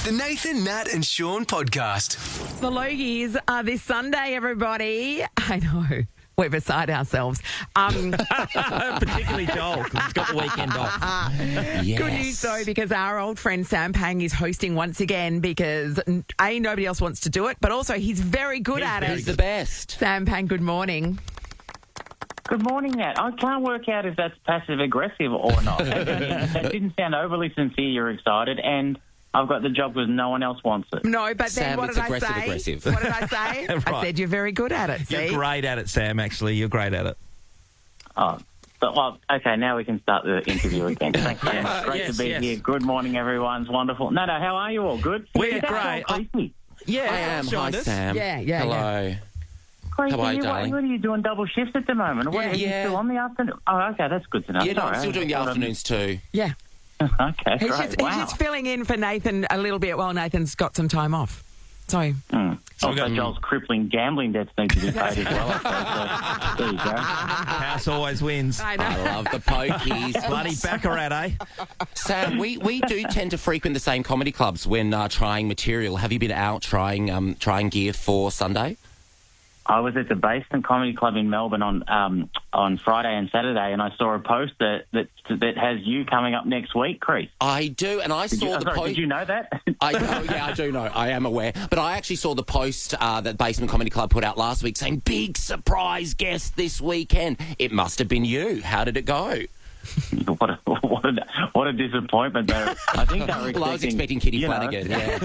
The Nathan, Nat and Shaun podcast. The Logies are this Sunday, everybody. I know. We're beside ourselves. Particularly Joel, because he's got the weekend off. Yes. Good news, though, because our old friend Sam Pang is hosting once again because, A, nobody else wants to do it, but also he's very good at it. He's the best. Sam Pang, good morning. Good morning, Nat. I can't work out if that's passive-aggressive or not. That didn't sound overly sincere. You're excited, and I've got the job because no one else wants it. No, but then Sam, what it's did I say? aggressive. What did I say? I Right. said you're very good at it, see? You're great at it, Sam, actually. You're great at it. Oh, well, okay, now we can start the interview again. Thanks very much. Great Yes, to be yes. here. Good morning, everyone. It's wonderful. No, how are you all? Good? We're Is that great. Shaun Quickie? Yeah, I am. Hi, joined us. Sam. Yeah. Hello. Quickie, How are you, what darling? are you doing double shifts at the moment? What, are you Yeah. still on the afternoon? Oh, okay, that's good to know. Yeah, no, I'm Sorry, still doing the I thought afternoons too. Yeah. Okay, He's great. just, Wow. he's just filling in for Nathan a little bit while Nathan's got some time off. So, Also, Joel's crippling gambling debts need to be paid as well. So, there you go. House always wins. I know. I love the pokies. Bloody Baccarat, eh? Sam, we do tend to frequent the same comedy clubs when trying material. Have you been out trying gear for Sunday? I was at the Basement Comedy Club in Melbourne on Friday and Saturday, and I saw a post that has you coming up next week, Chris. I do, and I saw the post. Did you know that? I do know. I am aware. But I actually saw the post that Basement Comedy Club put out last week saying, big surprise guest this weekend. It must have been you. How did it go? What a disappointment, though. I think they were expecting... Well, I was expecting Kitty Flanagan, yeah,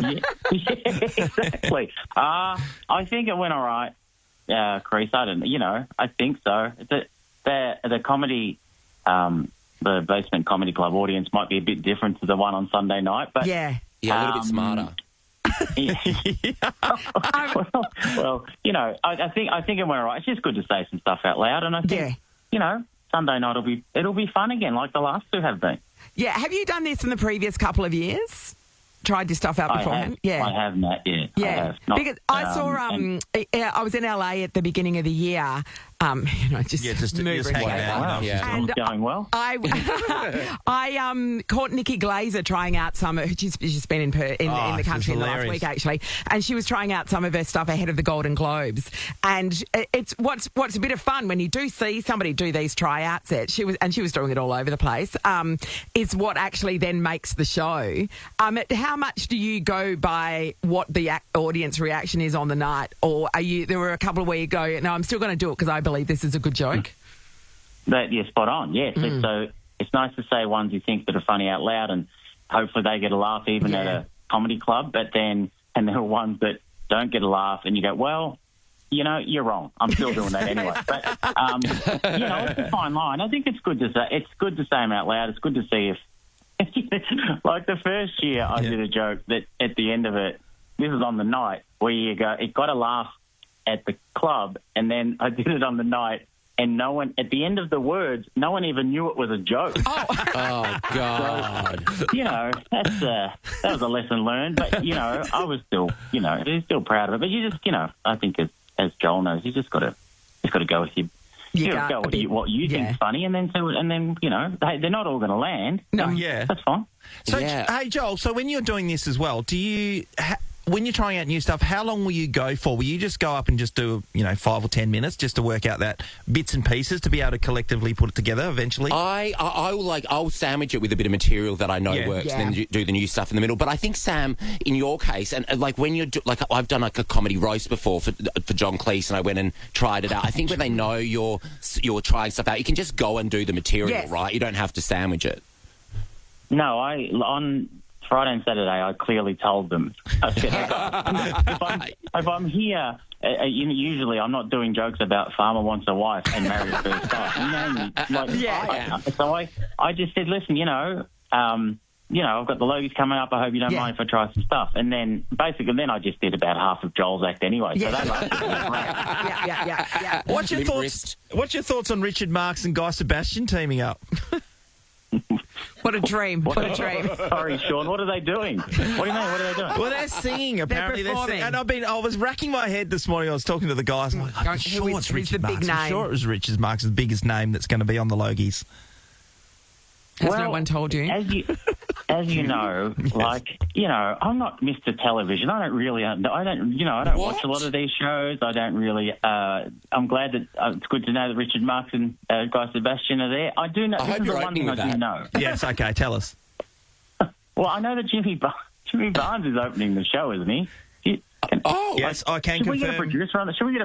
exactly. I think it went all right, Chris. I think so. The comedy... the Basement Comedy Club audience might be a bit different to the one on Sunday night, but... yeah. Yeah, a little bit smarter. well, I think it went all right. It's just good to say some stuff out loud, and I think, Sunday night it'll be fun again, like the last two have been. Yeah. Have you done this in the previous couple of years? Tried your stuff out beforehand? I have, Nat, yeah. I Yeah. have. Not, Because I saw, I was in LA at the beginning of the year, Just moving. hanging out. Wow, Yeah. it's going well. I caught Nikki Glazer trying out some. She's been in the country in the last hilarious. week actually, and she was trying out some of her stuff ahead of the Golden Globes. And it's what's a bit of fun when you do see somebody do these tryouts. She was doing it all over the place. Is what actually then makes the show. How much do you go by what the audience reaction is on the night, or are you? There were a couple where you go, no, I'm still going to do it because I believe this is a good joke. You're spot on, yes. So it's nice to say ones you think that are funny out loud, and hopefully they get a laugh even at a comedy club, and there are ones that don't get a laugh, and you go, well, you're wrong. I'm still doing that anyway. But, it's a fine line. I think it's good to say them out loud. It's good to see if, like the first year I did a joke that at the end of it, this is on the night, where you go, it got a laugh at the club, and then I did it on the night, and no one, at the end of the words, no one even knew it was a joke. Oh, God. That was a lesson learned, but, I was still, still proud of it. But you just, I think as Joel knows, you just got to go with your... You got to go with what you think's funny, and then they're not all going to land. No, that's fine. So, Yeah. hey, Joel, so when you're doing this as well, do you... when you're trying out new stuff, how long will you go for? Will you just go up and just do, 5 or 10 minutes just to work out that bits and pieces to be able to collectively put it together eventually? I'll sandwich it with a bit of material that I know works, and then do the new stuff in the middle. But I think, Sam, in your case, and like when you're I've done like a comedy roast before for John Cleese, and I went and tried it out. I think when they know you're trying stuff out, you can just go and do the material, right? You don't have to sandwich it. No, on Friday and Saturday, I clearly told them. I said, if I'm here, usually I'm not doing jokes about farmer wants a wife and married at first sight. So I just said, listen, I've got the Logies coming up. I hope you don't mind if I try some stuff. And then basically, I just did about half of Joel's act anyway. So that lasted. What's your thoughts on Richard Marx and Guy Sebastian teaming up? What a dream. What a dream. Sorry, Shaun, what are they doing? What do you mean? What are they doing? Well, they're singing, apparently. They're performing. And I was racking my head this morning. I was talking to the guys. I'm like, I'm sure it's who's Richard the big Marx. I'm name? sure it was Richard Marx, the biggest name that's going to be on the Logies. Has no one told you? As you know, I'm not Mr. Television. I don't watch a lot of these shows. I don't really. I'm glad that it's good to know that Richard Marx and Guy Sebastian are there. I do know. This is the one thing I do know. Yes, okay, tell us. Well, I know that Jimmy Barnes is opening the show, isn't he? Yes, I can confirm. Should we get a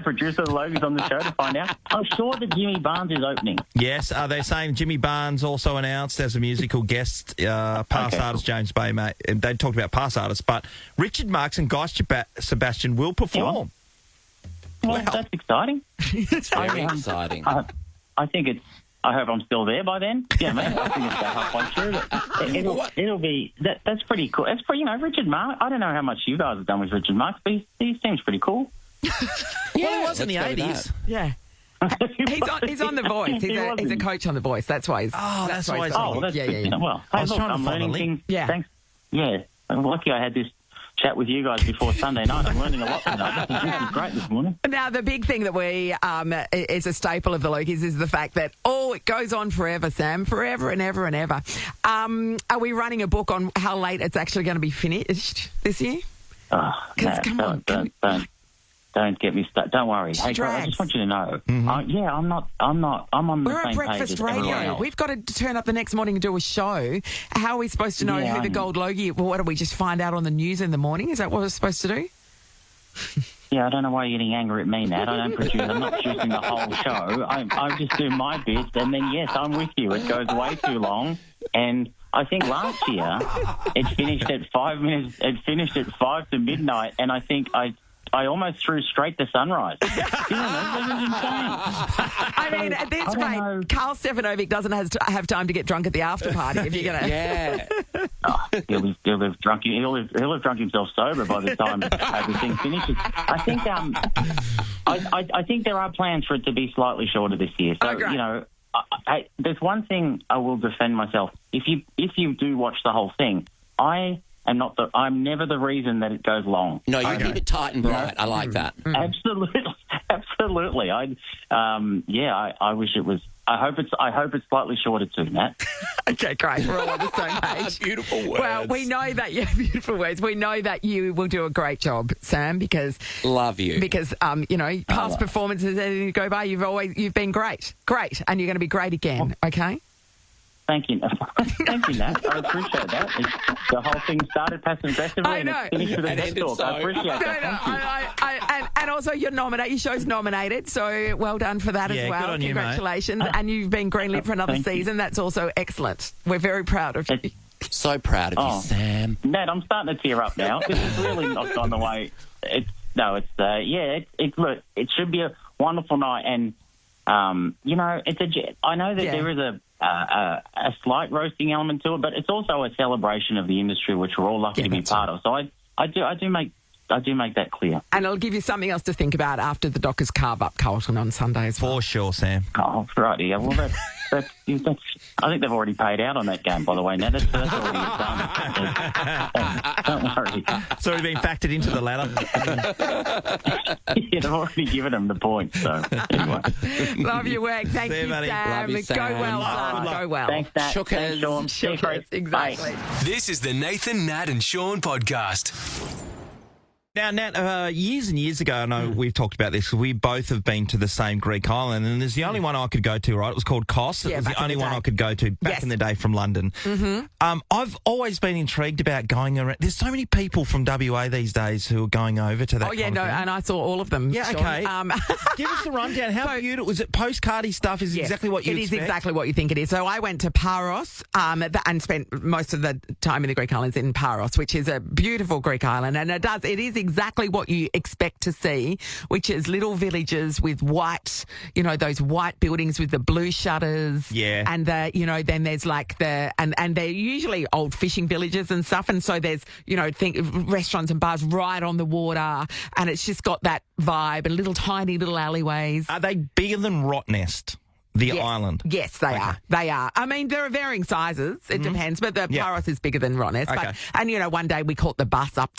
producer of the Logies on the show to find out? I'm sure that Jimmy Barnes is opening. Yes, they're saying Jimmy Barnes also announced as a musical guest, past artist James Bay, mate. And they talked about past artists, but Richard Marx and Guy Sebastian will perform. Well, that's exciting. It's very exciting. I think it's. I hope I'm still there by then. Yeah, mate. I think it's about halfway through. It'll be that's pretty cool. It's pretty, Richard Marx. I don't know how much you guys have done with Richard Marx, but he seems pretty cool. Well, he was in the 80s. Yeah. He's on The Voice. He's a coach on The Voice. That's why he's. That's why he's. That's yeah. Well, I was trying to I'm find learning a link. things. Yeah. Thanks. Yeah. I'm lucky I had this chat with you guys before Sunday night. I'm learning a lot from that. This is great this morning. Now, the big thing that we is a staple of the Logies is the fact that it goes on forever, Sam, forever and ever and ever. Are we running a book on how late it's actually going to be finished this year? Come on. Don't get me started. Don't worry. Hey, Drags. I just want you to know. I'm not. I'm on the We're same at Breakfast page as everyone Radio. else. We've got to turn up the next morning and do a show. How are we supposed to know who the Gold Logie? Well, what do we just find out on the news in the morning? Is that what we're supposed to do? Yeah, I don't know why you're getting angry at me, Nat. I'm not producing the whole show. I just do my bits, and then, yes, I'm with you. It goes way too long, and I think last year it finished at 5 minutes. It finished at 5 to midnight, and I think I almost threw straight to sunrise. This is insane. I mean, at this rate, Carl Stefanovic doesn't have time to get drunk at the after party if you're going to... Yeah. He'll have drunk himself sober by the time everything finishes. I think I think there are plans for it to be slightly shorter this year. So there's one thing I will defend myself. If you do watch the whole thing, I'm never the reason that it goes long. No, you keep it tight and bright. I like that. Absolutely. I wish it was. I hope it's slightly shorter too, Matt. Okay, great. We're all on the same page. Beautiful words. Well, we know that beautiful words. We know that you will do a great job, Sam, because love you. Because past performances that you go by, you've been great, and you're going to be great again. Okay. Thank you. Thank you, Nat. I appreciate that. The whole thing started passive-aggressively and it's finished with a good talk. I appreciate that. Thank you. And also, your show's nominated, so well done for that as well. Good on you, congratulations. mate. And you've been greenlit for another season. That's also excellent. We're very proud of you. So proud of you, Sam. Nat, I'm starting to tear up now. This is really not gone the way. It should be a wonderful night. And, I know that there is a slight roasting element to it, but it's also a celebration of the industry, which we're all lucky to be part of. So I do make that clear. And it'll give you something else to think about after the Dockers carve up Carlton on Sunday as well. For sure, Sam. Oh, right. Yeah. Well, that's I think they've already paid out on that game, by the way. Now that's already done. Don't worry. It's already been factored into the ladder. Yeah, they've already given them the point. So anyway, love your work. Thank you, Sam. Love you, Sam. Go well, son. Go well. thanks, Nat. Shookers. Thanks, Sean. Shookers, exactly. This is the Nathan, Nat and Sean podcast. Now, Nat, years and years ago, I know we've talked about this, we both have been to the same Greek island, and there's the only one I could go to, right? It was called Kos. It was the only one I could go to back in the day from London. Mm-hmm. I've always been intrigued about going around. There's so many people from WA these days who are going over to that kind of thing. And I saw all of them. Yeah, Sean. okay. Give us the rundown. How beautiful. Was it postcardy stuff? Is exactly what you expect? It is exactly what you think it is. So I went to Paros and spent most of the time in the Greek islands in Paros, which is a beautiful Greek island, and it is exactly what you expect to see, which is little villages with white, those white buildings with the blue shutters. Yeah. And then there's like and they're usually old fishing villages and stuff. And so there's, restaurants and bars right on the water. And it's just got that vibe and tiny little alleyways. Are they bigger than Rottnest? The Yes. island? Yes, they are. They are. I mean, there are varying sizes. It depends, but the Paros is bigger than Rones. Okay. But, and, you know, one day we caught the bus up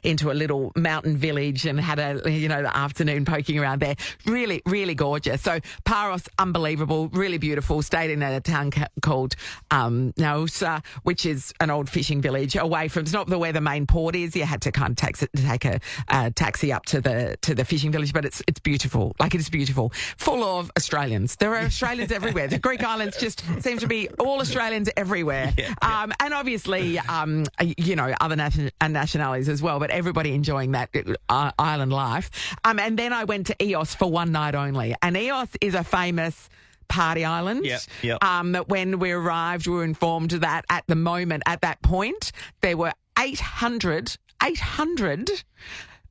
into a little mountain village and had the afternoon poking around there. Really, really gorgeous. So Paros, unbelievable, really beautiful. Stayed in a town called Nausa, which is an old fishing village away from, it's not where the main port is. You had to kind of take a taxi up to the fishing village, but it's beautiful. Like, it is beautiful. Full of Australians. There are Australians everywhere. The Greek islands just seem to be all Australians everywhere. And obviously, other nationalities as well, but everybody enjoying that island life. And then I went to Eos for one night only. And Eos is a famous party island. When we arrived, we were informed that at that point, there were 800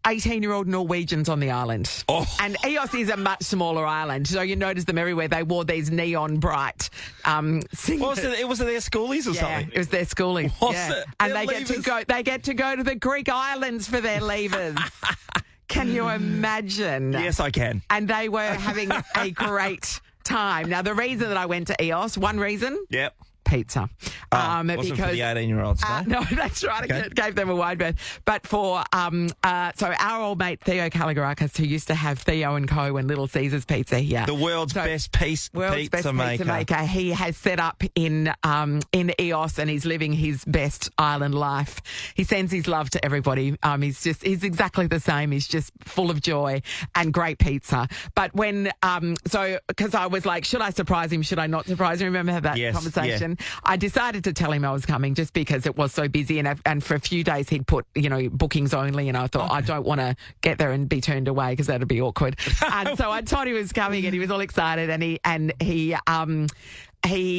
18-year-old Norwegians on the island. Oh. And Eos is a much smaller island, so you notice them everywhere. They wore these neon bright Was it their schoolies or something? It was their schoolies. Was it? And they get to go to the Greek islands for their leavers. Can you imagine? Yes, I can. And they were having a great time. Now, the reason that I went to Eos, one reason. Yep. Pizza. Wasn't because for the 18-year-olds, no? No, that's right. Okay. I gave them a wide berth. But for, so our old mate Theo Caligarakis, who used to have Theo & Co. and Little Caesars Pizza here. The world's best pizza maker. He has set up in Eos and he's living his best island life. He sends his love to everybody. He's exactly the same. He's just full of joy and great pizza. But when, because I was like, should I surprise him? Should I not surprise him? Remember that conversation? Yeah. I decided to tell him I was coming just because it was so busy, and for a few days he'd put bookings only, and I thought I don't want to get there and be turned away because that'd be awkward. And so I told him he was coming, and he was all excited, and he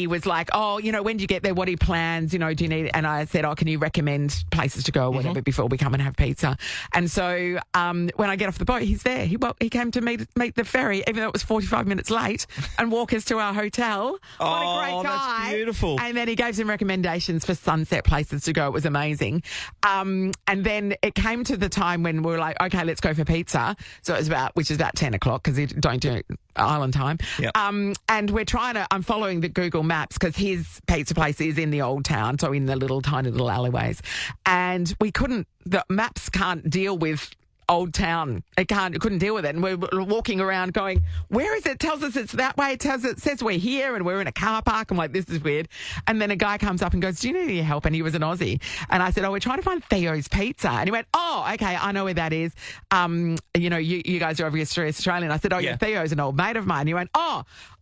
was like, when do you get there? What are your plans? Do you need? And I said, can you recommend places to go or whatever before we come and have pizza? And so when I get off the boat, he's there. He came to meet the ferry, even though it was 45 minutes late, and walk us to our hotel. What a great guy. That's beautiful. And then he gave some recommendations for sunset places to go. It was amazing. And then it came to the time when we were like, okay, let's go for pizza. So it was which is about 10 o'clock because you don't do island time. Yep. And I'm following the Google Maps because his pizza place is in the old town, so in the tiny little alleyways. And the maps can't deal with old town. It couldn't deal with it. And we're walking around going, where is it? It tells us it's that way. It says we're here and we're in a car park. I'm like, this is weird. And then a guy comes up and goes, do you need any help? And he was an Aussie. And I said, we're trying to find Theo's Pizza. And he went, okay, I know where that is. You guys are obviously Australian. I said, yeah, Theo's an old mate of mine. He went,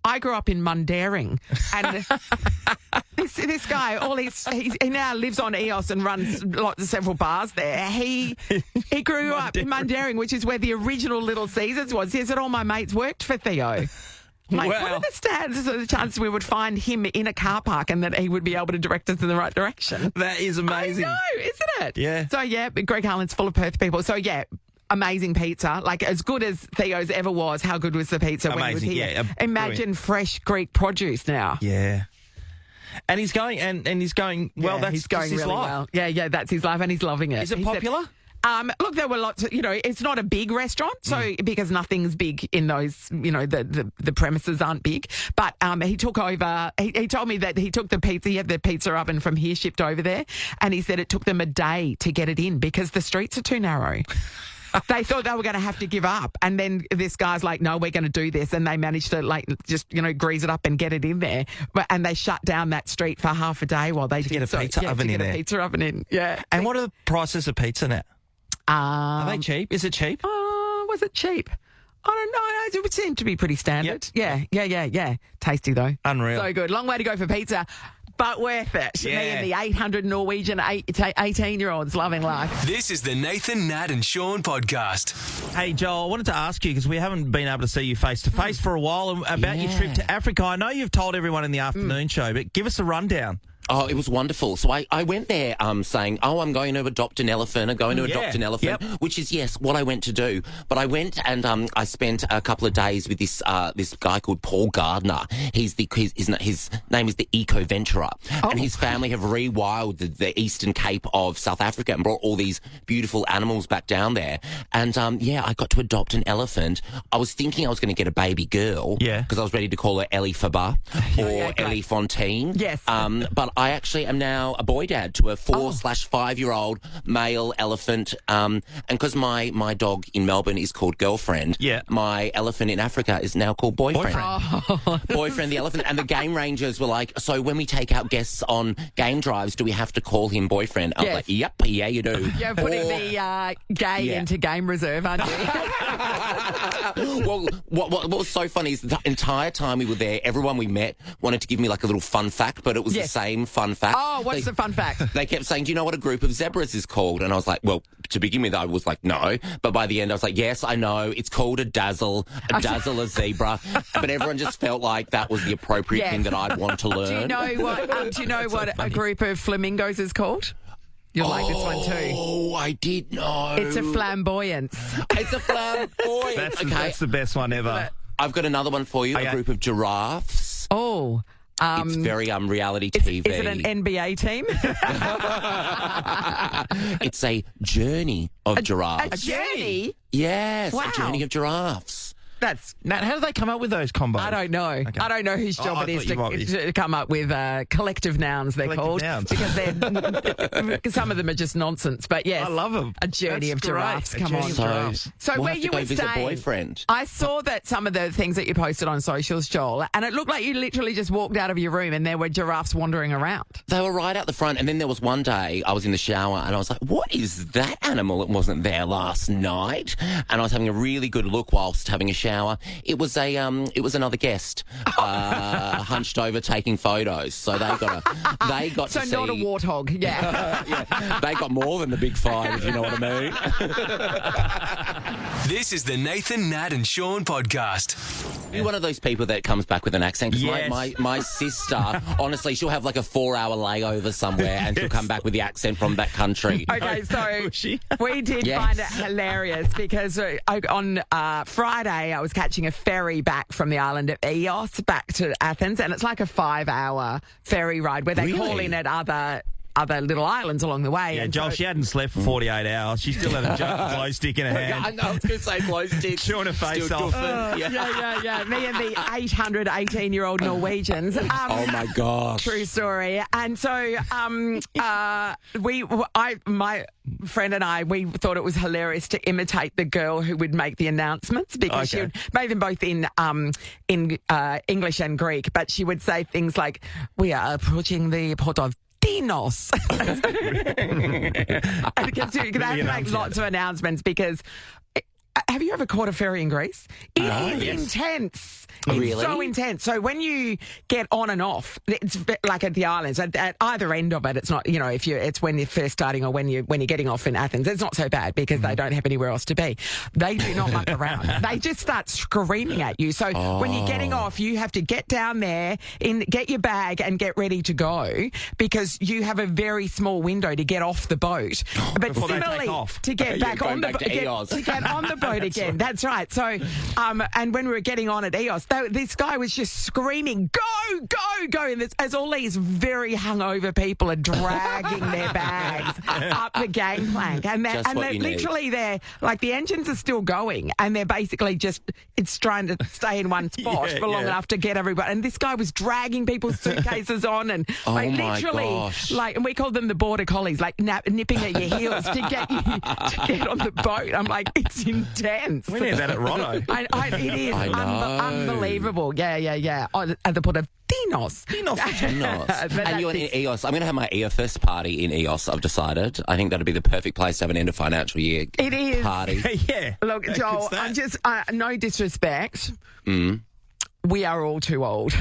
I grew up in Mundaring. And this guy, he now lives on Eos and runs several bars there. He grew up in Mundaring, which is where the original Little Caesars was. He said, all my mates worked for Theo. Like, what are the chances we would find him in a car park and that he would be able to direct us in the right direction? That is amazing. I know, isn't it? Yeah. So, Greek Island's full of Perth people. So, amazing pizza. Like, as good as Theo's ever was, how good was the pizza when he was here? Yeah, imagine brilliant. Fresh Greek produce now. Yeah. And he's going, and he's going, well, he's going his really life. Well. Yeah, that's his life, and he's loving it. Is it popular? Look, there were lots of, it's not a big restaurant, so because nothing's big in those, the premises aren't big. But he took over, he told me that he took he had the pizza oven from here shipped over there, and he said it took them a day to get it in because the streets are too narrow. They thought they were going to have to give up. And then this guy's like, no, we're going to do this. And they managed to just grease it up and get it in there. And they shut down that street for half a day while they get a pizza oven in there. Pizza oven in, yeah. And what are the prices of pizza now? Are they cheap? Is it cheap? Was it cheap? I don't know. It would seem to be pretty standard. Yep. Yeah. Tasty, though. Unreal. So good. Long way to go for pizza. But worth it. Yeah. Me and the 800 Norwegian 18-year-olds loving life. This is the Nathan, Nat and Shaun podcast. Hey, Joel, I wanted to ask you, because we haven't been able to see you face-to-face for a while, about your trip to Africa. I know you've told everyone in the afternoon show, but give us a rundown. Oh, it was wonderful. So I went there saying, I'm going to adopt an elephant. I'm going to adopt an elephant, which is, yes, what I went to do. But I went and I spent a couple of days with this guy called Paul Gardner. His name is the Eco-Venturer. And his family have rewilded the Eastern Cape of South Africa and brought all these beautiful animals back down there. And, I got to adopt an elephant. I was thinking I was going to get a baby girl. Yeah. Because I was ready to call her Ellie Faba or Ellie Fontaine. Yes. But I actually am now a boy dad to a 4/5-year-old male elephant. And because my dog in Melbourne is called Girlfriend, my elephant in Africa is now called Boyfriend. Boyfriend the elephant. And the game rangers were like, so when we take out guests on game drives, do we have to call him Boyfriend? I was like, yep, yeah, you do. You're putting the gay into game reserve, aren't you? Well, what was so funny is the entire time we were there, everyone we met wanted to give me like a little fun fact, but it was the same fun fact. Oh, what's the fun fact? They kept saying, do you know what a group of zebras is called? And I was like, well, to begin with, I was like, no. But by the end, I was like, yes, I know. It's called a dazzle a zebra. But everyone just felt like that was the appropriate thing that I'd want to learn. Do you know what a group of flamingos is called? You'll like this one too. Oh, I did know. It's a flamboyance. It's a flamboyance. That's the best one ever. I've got another one for you. A group of giraffes. Oh. It's very reality TV. Is it an NBA team? It's a journey of giraffes. A journey? Yes, wow. A journey of giraffes. Nat, how do they come up with those combos? I don't know. Okay. I don't know whose job it is to come up with collective nouns, they're called. Nouns. Because some of them are just nonsense. But yes. I love them. A journey of giraffes. Come on. So where you were staying, Boyfriend. I saw that some of the things that you posted on socials, Joel, and it looked like you literally just walked out of your room and there were giraffes wandering around. They were right out the front. And then there was one day I was in the shower and I was like, what is that animal that wasn't there last night? And I was having a really good look whilst having a shower. It was another guest hunched over taking photos. So they got so to see. not a warthog, yeah. They got more than the big five, if you know what I mean. This is the Nathan, Nat and Shaun podcast. You're one of those people that comes back with an accent. Yes. My sister, honestly, she'll have like a 4-hour layover somewhere and she'll come back with the accent from that country. Okay, so we did find it hilarious because on Friday I was catching a ferry back from the island of Eos back to Athens, and it's like a 5-hour ferry ride where they call in at other little islands along the way. Yeah, and Joel, she hadn't slept for 48 hours. She still had a glow stick in her hand. I know, I was going to say glow stick. Chewing her face off. Yeah. Me and the 818-year-old Norwegians. Oh, my gosh. True story. And so my friend and I, we thought it was hilarious to imitate the girl who would make the announcements because she would make them both in English and Greek, but she would say things like, we are approaching the port of Dinos. Because they have to make lots of announcements because have you ever caught a ferry in Greece? It is intense. It's really? So intense. So when you get on and off, it's like at the islands, at either end of it, it's not, it's when you're first starting or when you're getting off in Athens, it's not so bad because they don't have anywhere else to be. They do not muck around. They just start screaming at you. So when you're getting off, you have to get down there, get your bag and get ready to go because you have a very small window to get off the boat. But similarly, to get back on the boat, to get on the boat again. That's right. So, and when we were getting on at Eos, this guy was just screaming, go, go, go. And as all these very hungover people are dragging their bags up the gangplank. And they're literally there, like the engines are still going and they're basically it's trying to stay in one spot for long enough to get everybody. And this guy was dragging people's suitcases on and and we called them the border collies, like nipping at your heels to get on the boat. I'm like, it's intense. We need that at Rono. It is unbelievable. Yeah. At the port of Dinos. And you're in Eos. I'm going to have my EOFest party in Eos, I've decided. I think that'd be the perfect place to have an end of financial year party. Yeah. Look, Joel, I'm just, no disrespect. We are all too old.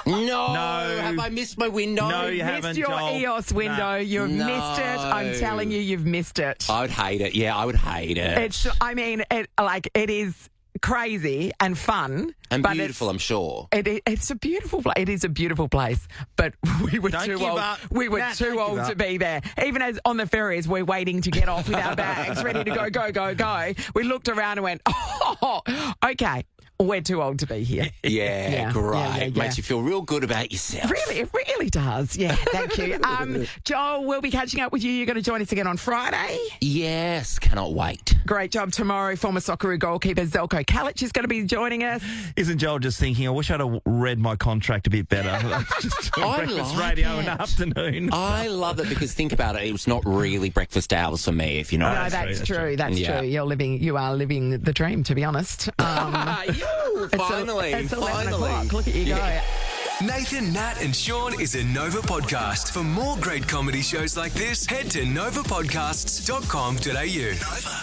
No, have I missed my window? No, you haven't, missed your Joel. EOS window. You've missed it. I'm telling you, you've missed it. I would hate it. Yeah, I would hate it. It is crazy and fun. And but beautiful, I'm sure. It's a beautiful place. It is a beautiful place, but we were Don't too give old. up. We were Nat, too don't old give to up. be there. Even as on the ferry, as we're waiting to get off with our bags, ready to go. We looked around and went, oh, okay. We're too old to be here. Yeah, great. yeah. Makes you feel real good about yourself. Really, it really does. Yeah, thank you. Joel, we'll be catching up with you. You're going to join us again on Friday. Yes, cannot wait. Great job tomorrow. Former Socceroo goalkeeper Zelko Kalic is going to be joining us. Isn't Joel just thinking, I wish I'd have read my contract a bit better? Just doing I breakfast like radio it. in the afternoon. I love it because think about it. It's not really breakfast hours for me, if you know. No, that's true. That's Yeah. true. You are living the dream, to be honest. Finally. It's 11 o'clock. Look at you go. Nathan, Nat and Sean is a Nova podcast. For more great comedy shows like this, head to novapodcasts.com.au. Nova.